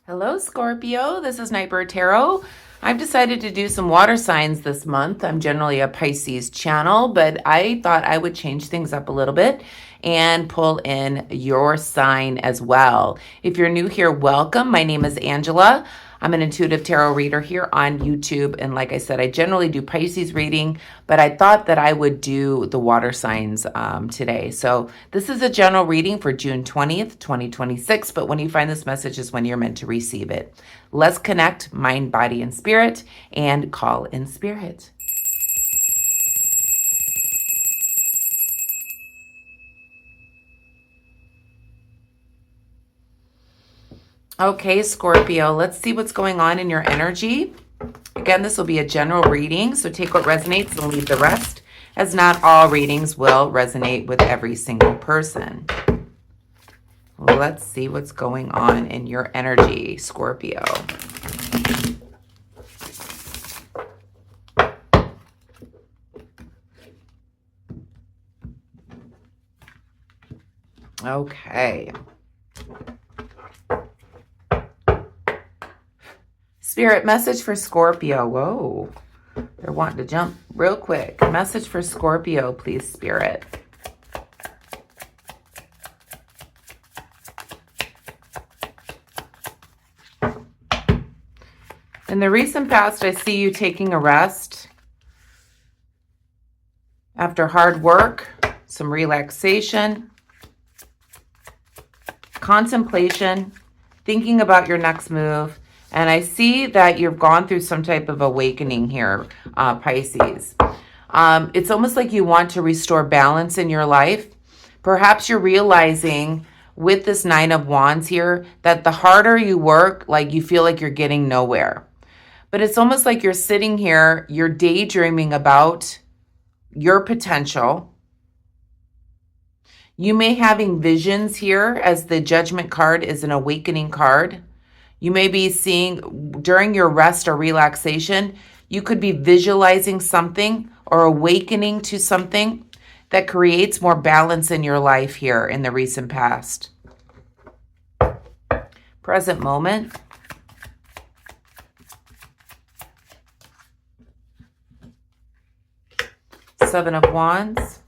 Hello, Scorpio. This is Nightbird Tarot. I've decided to do some water signs this month. I'm generally a Pisces channel, but I thought I would change things up a little bit and pull in your sign as well. If you're new here, welcome. My name is Angela. I'm an intuitive tarot reader here on YouTube. And like I said, I generally do Pisces reading, but I thought that I would do the water signs today. So this is a general reading for June 20th, 2026. But when you find this message is when you're meant to receive it. Let's connect mind, body, and spirit and call in spirit. Okay, Scorpio, let's see what's going on in your energy. Again, this will be a general reading, so take what resonates and leave the rest, as not all readings will resonate with every single person. Let's see what's going on in your energy, Scorpio. Okay. Spirit message for Scorpio. Whoa. They're wanting to jump real quick. Message for Scorpio, please, Spirit. In the recent past, I see you taking a rest after hard work, some relaxation, contemplation, thinking about your next move. And I see that you've gone through some type of awakening here, Pisces. It's almost like you want to restore balance in your life. Perhaps you're realizing with this Nine of Wands here that the harder you work, like you feel like you're getting nowhere. But it's almost like you're sitting here, you're daydreaming about your potential. You may having visions here, as the Judgment card is an awakening card. You may be seeing during your rest or relaxation, you could be visualizing something or awakening to something that creates more balance in your life here in the recent past. Present moment. Seven of Wands.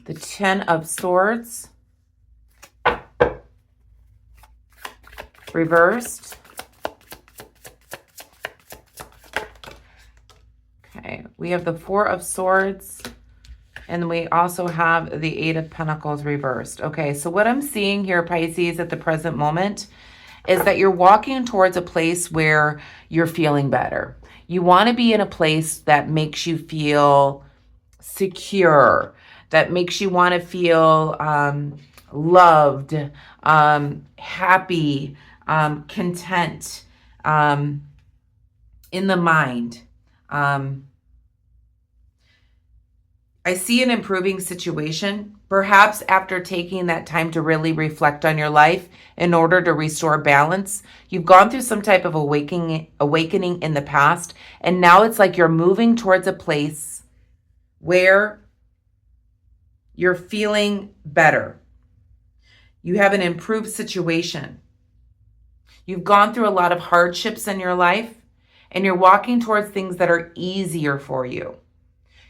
The Ten of Swords, reversed. Okay, we have the Four of Swords, and we also have the Eight of Pentacles reversed. Okay, so what I'm seeing here, Pisces, at the present moment is that you're walking towards a place where you're feeling better. You want to be in a place that makes you feel secure, that makes you want to feel loved, happy, content in the mind. I see an improving situation, perhaps after taking that time to really reflect on your life in order to restore balance. You've gone through some type of awakening in the past, and now it's like you're moving towards a place where you're feeling better. You have an improved situation. You've gone through a lot of hardships in your life, and you're walking towards things that are easier for you.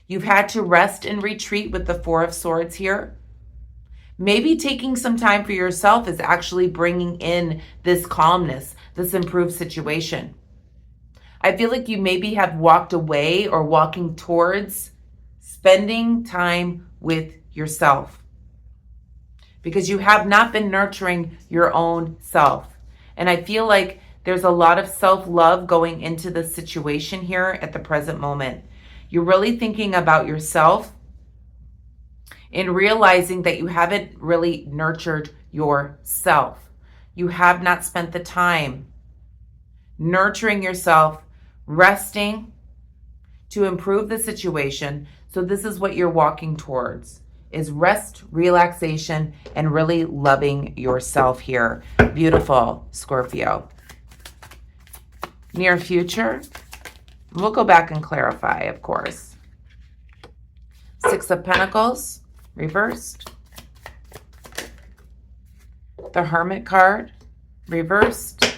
You've had to rest and retreat with the Four of Swords here. Maybe taking some time for yourself is actually bringing in this calmness, this improved situation. I feel like you maybe have walked away or walking towards spending time with yourself because you have not been nurturing your own self. And I feel like there's a lot of self-love going into the situation here at the present moment. You're really thinking about yourself and realizing that you haven't really nurtured yourself. You have not spent the time nurturing yourself, resting to improve the situation. So this is what you're walking towards, is rest, relaxation, and really loving yourself here. Beautiful, Scorpio. Near future. We'll go back and clarify, of course. Six of Pentacles, reversed. The Hermit card, reversed.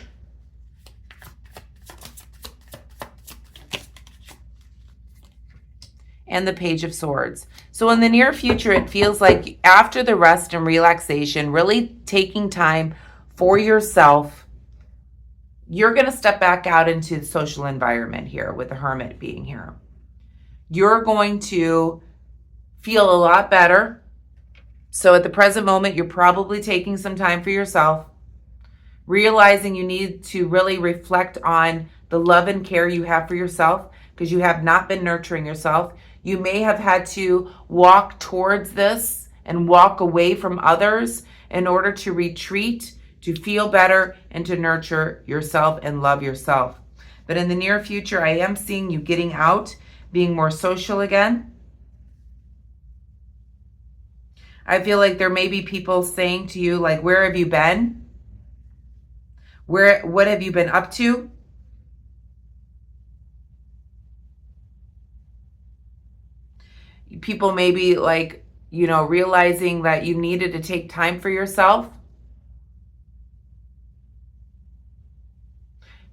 And the Page of Swords. So in the near future, it feels like after the rest and relaxation, really taking time for yourself, you're going to step back out into the social environment here with the Hermit being here. You're going to feel a lot better. So at the present moment, you're probably taking some time for yourself, realizing you need to really reflect on the love and care you have for yourself because you have not been nurturing yourself. You may have had to walk towards this and walk away from others in order to retreat, to feel better, and to nurture yourself and love yourself. But in the near future, I am seeing you getting out, being more social again. I feel like there may be people saying to you, like, where have you been? What have you been up to? People may be like, realizing that you needed to take time for yourself.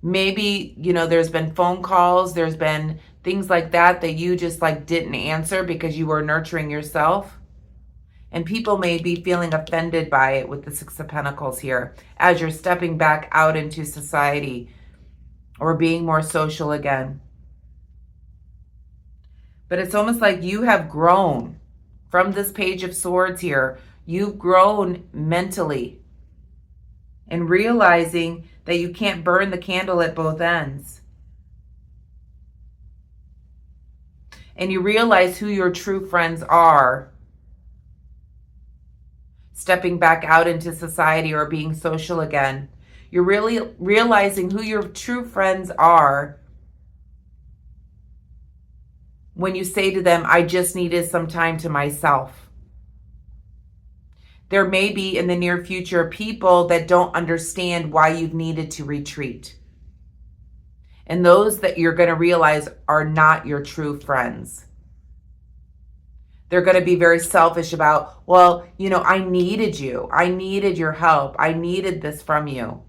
Maybe, there's been phone calls, there's been things like that you just didn't answer because you were nurturing yourself. And people may be feeling offended by it with the Six of Pentacles here as you're stepping back out into society or being more social again. But it's almost like you have grown from this Page of Swords here. You've grown mentally and realizing that you can't burn the candle at both ends. And you realize who your true friends are. Stepping back out into society or being social again. You're really realizing who your true friends are when you say to them, I just needed some time to myself. There may be in the near future people that don't understand why you've needed to retreat. And those that you're going to realize are not your true friends. They're going to be very selfish about, well, I needed you. I needed your help. I needed this from you.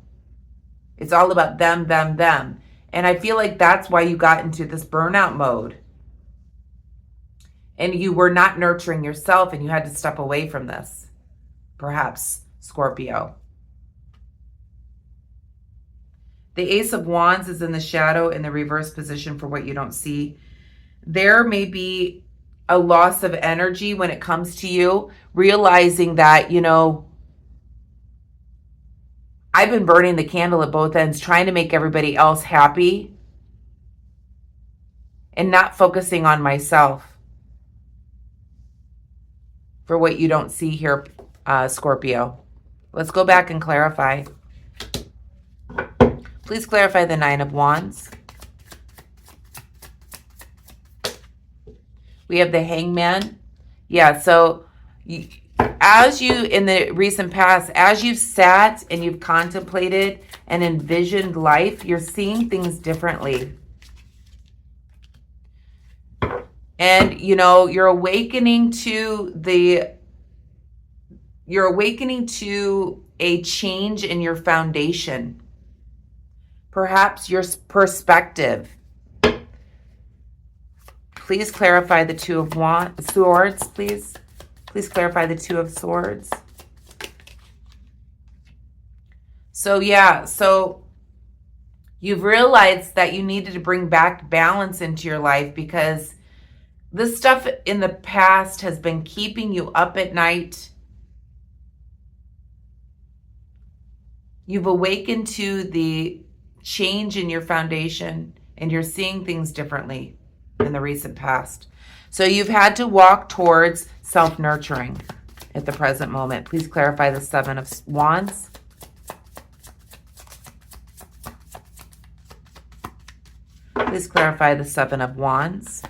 It's all about them, them, them. And I feel like that's why you got into this burnout mode. And you were not nurturing yourself and you had to step away from this. Perhaps, Scorpio. The Ace of Wands is in the shadow in the reverse position for what you don't see. There may be a loss of energy when it comes to you, realizing that, I've been burning the candle at both ends, trying to make everybody else happy and not focusing on myself. For what you don't see here, Scorpio. Let's go back and clarify. Please clarify the Nine of Wands. We have the Hangman. Yeah, so as you, in the recent past, as you've sat and you've contemplated and envisioned life, you're seeing things differently. And, you're awakening to a change in your foundation. Perhaps your perspective. Please clarify the Two of Swords, please. Please clarify the Two of Swords. So, so you've realized that you needed to bring back balance into your life because this stuff in the past has been keeping you up at night. You've awakened to the change in your foundation and you're seeing things differently in the recent past. So you've had to walk towards self-nurturing at the present moment. Please clarify the Seven of Wands. Please clarify the Seven of Wands.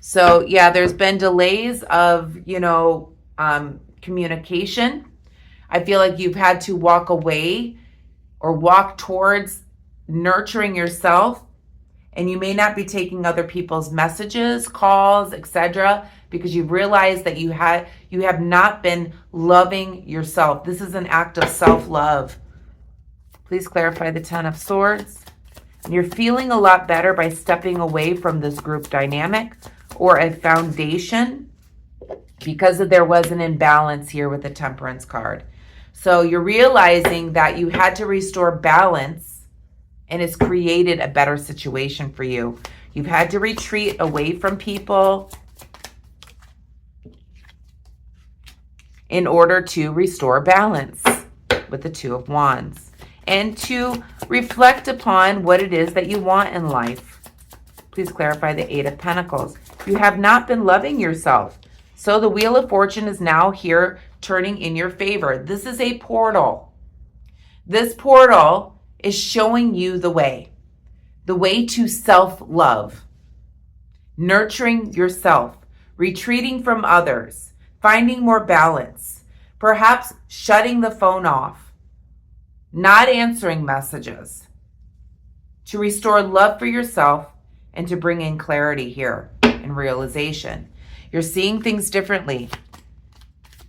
So yeah, there's been delays of, communication. I feel like you've had to walk away or walk towards nurturing yourself And you may not be taking other people's messages, calls, etc., because you've realized that you have not been loving yourself. This is an act of self-love. Please clarify the Ten of Swords. And you're feeling a lot better by stepping away from this group dynamic or a foundation because there was an imbalance here with the Temperance card. So you're realizing that you had to restore balance, and it's created a better situation for you. You've had to retreat away from people in order to restore balance with the Two of Wands and to reflect upon what it is that you want in life. Please clarify the Eight of Pentacles. You have not been loving yourself. So the Wheel of Fortune is now here turning in your favor. This is a portal. This portal is showing you the way to self-love, nurturing yourself, retreating from others, finding more balance, perhaps shutting the phone off, not answering messages, to restore love for yourself and to bring in clarity here and realization. You're seeing things differently.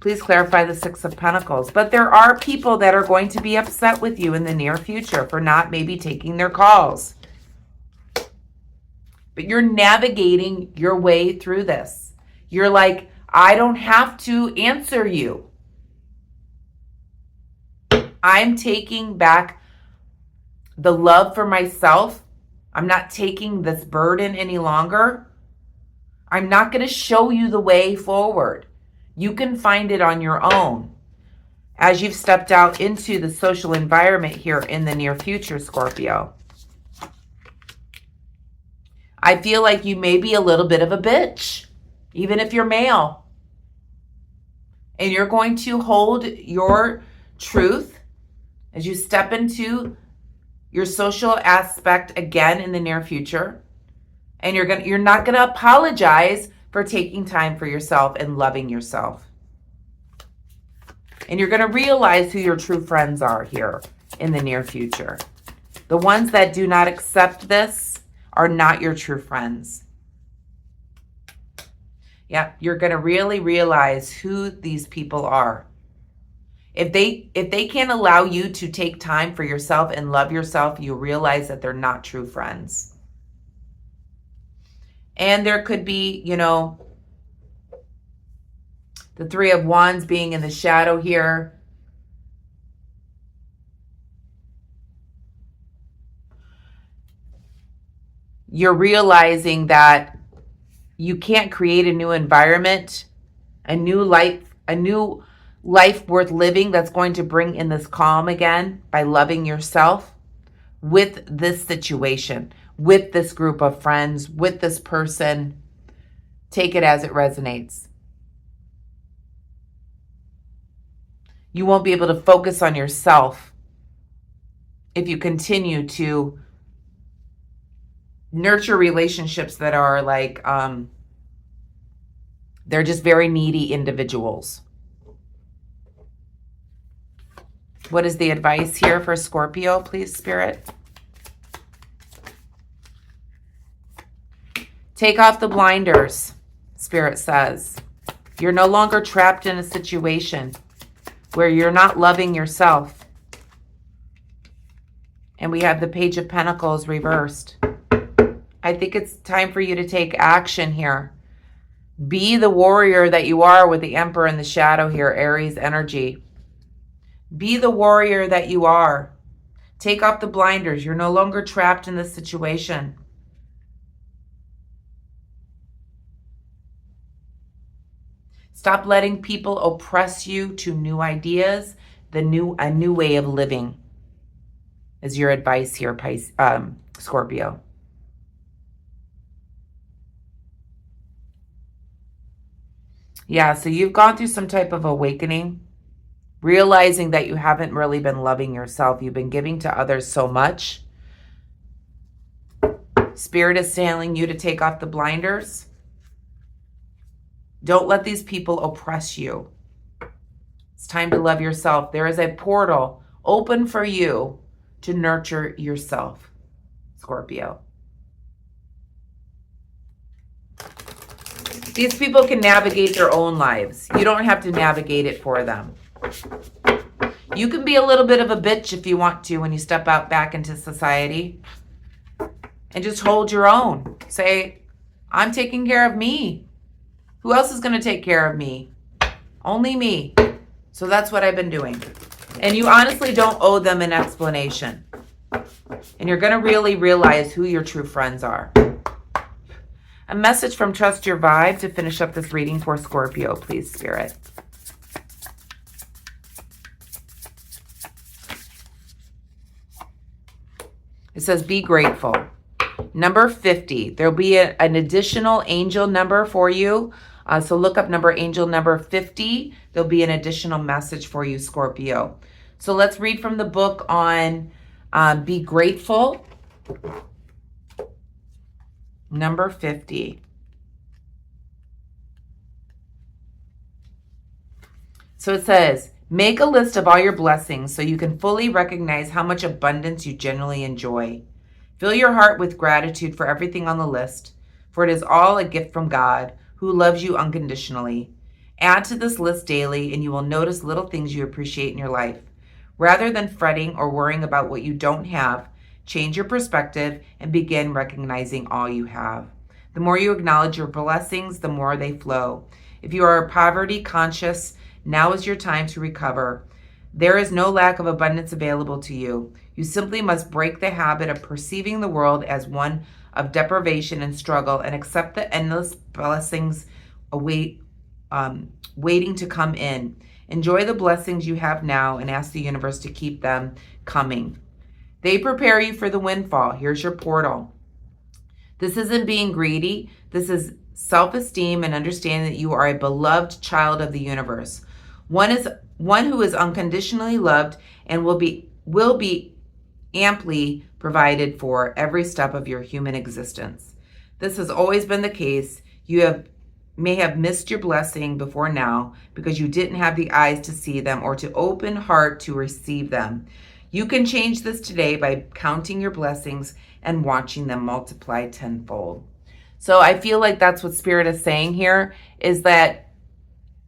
Please clarify the Six of Pentacles. But there are people that are going to be upset with you in the near future for not maybe taking their calls. But you're navigating your way through this. You're like, I don't have to answer you. I'm taking back the love for myself. I'm not taking this burden any longer. I'm not going to show you the way forward. You can find it on your own as you've stepped out into the social environment here in the near future, Scorpio. I feel like you may be a little bit of a bitch, even if you're male. And you're going to hold your truth as you step into your social aspect again in the near future. And you're not going to apologize for taking time for yourself and loving yourself. And you're going to realize who your true friends are here in the near future. The ones that do not accept this are not your true friends. Yeah, you're going to really realize who these people are. If they can't allow you to take time for yourself and love yourself, you realize that they're not true friends. And there could be, the Three of Wands being in the shadow here. You're realizing that you can't create a new environment, a new life worth living that's going to bring in this calm again by loving yourself with this situation, with this group of friends, with this person. Take it as it resonates. You won't be able to focus on yourself if you continue to nurture relationships that are like, they're just very needy individuals. What is the advice here for Scorpio, please, Spirit? Take off the blinders, Spirit says. You're no longer trapped in a situation where you're not loving yourself. And we have the Page of Pentacles reversed. I think it's time for you to take action here. Be the warrior that you are with the Emperor in the shadow here, Aries energy. Be the warrior that you are. Take off the blinders. You're no longer trapped in this situation. Stop letting people oppress you to new ideas, a new way of living is your advice here, Scorpio. Yeah, so you've gone through some type of awakening, realizing that you haven't really been loving yourself. You've been giving to others so much. Spirit is telling you to take off the blinders. Don't let these people oppress you. It's time to love yourself. There is a portal open for you to nurture yourself, Scorpio. These people can navigate their own lives. You don't have to navigate it for them. You can be a little bit of a bitch if you want to when you step out back into society. And just hold your own. Say, I'm taking care of me. Who else is going to take care of me? Only me. So that's what I've been doing. And you honestly don't owe them an explanation. And you're going to really realize who your true friends are. A message from Trust Your Vibe to finish up this reading for Scorpio, please, Spirit. It says, be grateful. Number 50. There'll be an additional angel number for you. So look up angel number 50. There'll be an additional message for you, Scorpio. So let's read from the book on Be Grateful. Number 50. So it says, make a list of all your blessings so you can fully recognize how much abundance you genuinely enjoy. Fill your heart with gratitude for everything on the list, for it is all a gift from God, who loves you unconditionally. Add to this list daily, and you will notice little things you appreciate in your life. Rather than fretting or worrying about what you don't have, change your perspective and begin recognizing all you have. The more you acknowledge your blessings, the more they flow. If you are poverty conscious, now is your time to recover. There is no lack of abundance available to you. You simply must break the habit of perceiving the world as one of deprivation and struggle and accept the endless blessings waiting to come in. Enjoy the blessings you have now and ask the universe to keep them coming. They prepare you for the windfall. Here's your portal. This isn't being greedy. This is self-esteem and understanding that you are a beloved child of the universe. One who is unconditionally loved and will be amply provided for every step of your human existence. This has always been the case. You may have missed your blessing before now because you didn't have the eyes to see them or to open heart to receive them. You can change this today by counting your blessings and watching them multiply tenfold. So I feel like that's what Spirit is saying here, is that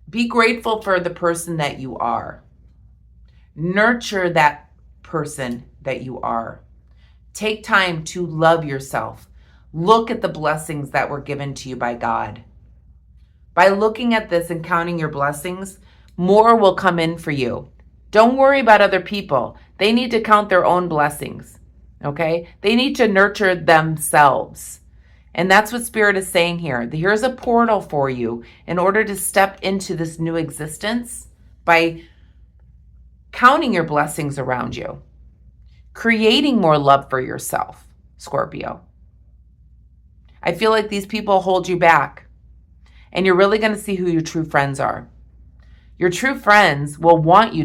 be grateful for the person that you are. Nurture that person that you are. Take time to love yourself. Look at the blessings that were given to you by God. By looking at this and counting your blessings, more will come in for you. Don't worry about other people. They need to count their own blessings, okay? They need to nurture themselves. And that's what Spirit is saying here. Here's a portal for you in order to step into this new existence by counting your blessings around you, creating more love for yourself, Scorpio. I feel like these people hold you back, and you're really going to see who your true friends are. Your true friends will want you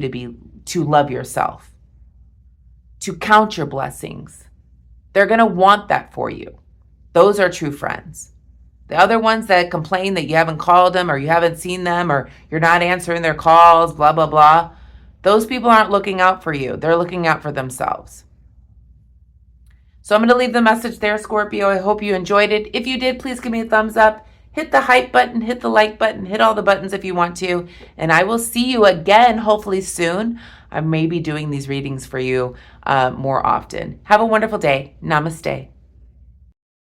to love yourself, to count your blessings. They're going to want that for you. Those are true friends. The other ones that complain that you haven't called them or you haven't seen them or you're not answering their calls, blah, blah, blah. Those people aren't looking out for you. They're looking out for themselves. So I'm going to leave the message there, Scorpio. I hope you enjoyed it. If you did, please give me a thumbs up. Hit the hype button, hit the like button, hit all the buttons if you want to. And I will see you again, hopefully soon. I may be doing these readings for you more often. Have a wonderful day. Namaste.